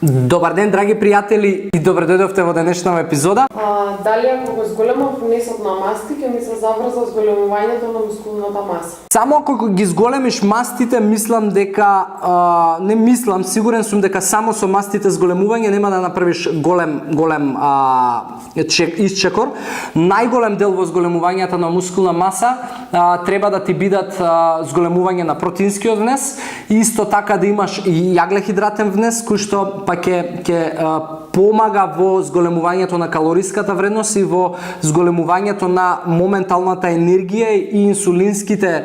Добар ден, драги пријатели, и добре дојдовте во денешната епизода. Дали ако го зголемам внесот на масти, ќе ми се заврза зголемувањето на мускулната маса? Само ако ги зголемиш мастите, мислам дека не мислам, сигурен сум дека само со мастите зголемување нема да направиш голем исчекор. Најголем дел во зголемувањето на мускулна маса треба да ти бидат зголемување на протеинскиот внес и исто така да имаш и јаглехидратен внес кој што па ќе помага во зголемувањето на калориската вредност и во зголемувањето на моменталната енергија и инсулинските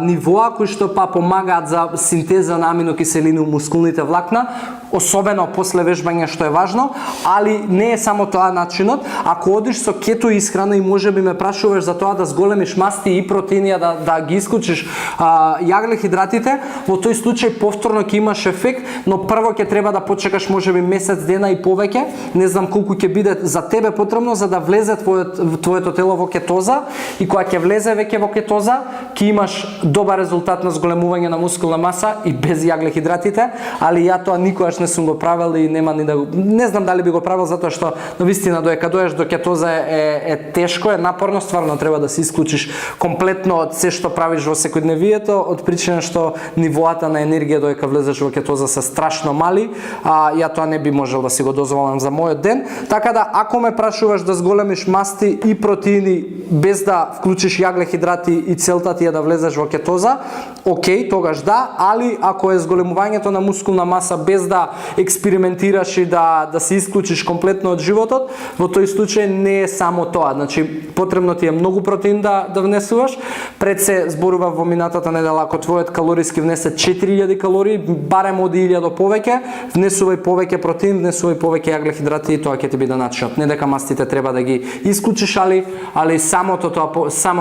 нивоа кои што па помагаат за синтеза на аминокиселини у мускулните влакна, особено после вежбање што е важно, али не е само тоа начинот. Ако одиш со кето исхрана и можеби ме прашуваш за тоа да зголемиш масти и протеини, да ги исклучиш јаглехидратите, во тој случај повторно ќе имаш ефект, но прво ќе треба да почекаш можеби месец дена и повеќе, не знам колку ќе биде за тебе потребно за да влезе твоето тело во кетоза, и кога ќе влезе веќе во кетоза, ќе имаш добар резултат на зголемување на мускулна маса и без јаглехидратите, али ја тоа никогаш не сум го правел и нема ни да го, не знам дали би го правил затоа што навистина додека доеш до кетоза е тешко, е напорно, стварно треба да се исклучиш комплетно од се што правиш во секојдневието, од причина што нивоата на енергија додека влезеш во кетоза се страшно мали, ја тоа не би можел да си го дозволам за мојот ден. Така да ако ме прашуваш да зголемиш масти и протеини без да вклучиш јаглехидрати и целта ти е да влезеш во кетоза, окей, тогаш да, али ако е зголемувањето на мускулна маса без да експериментираш и да се исклучиш комплетно од животот, во тој случај не е само тоа. Значи потребно ти е многу протеин да внесуваш. Пред се зборува во минатата недела, ако твојот калориски внес е 4000 калории, барем од 1000 повеќе, внесувај повеќе протеин, внесувај повеќе јаглехидрати и тоа ќе ти биде начинот. Не дека мастите треба да ги исклучиш, али само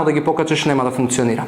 да ги покачиш нема да функционира.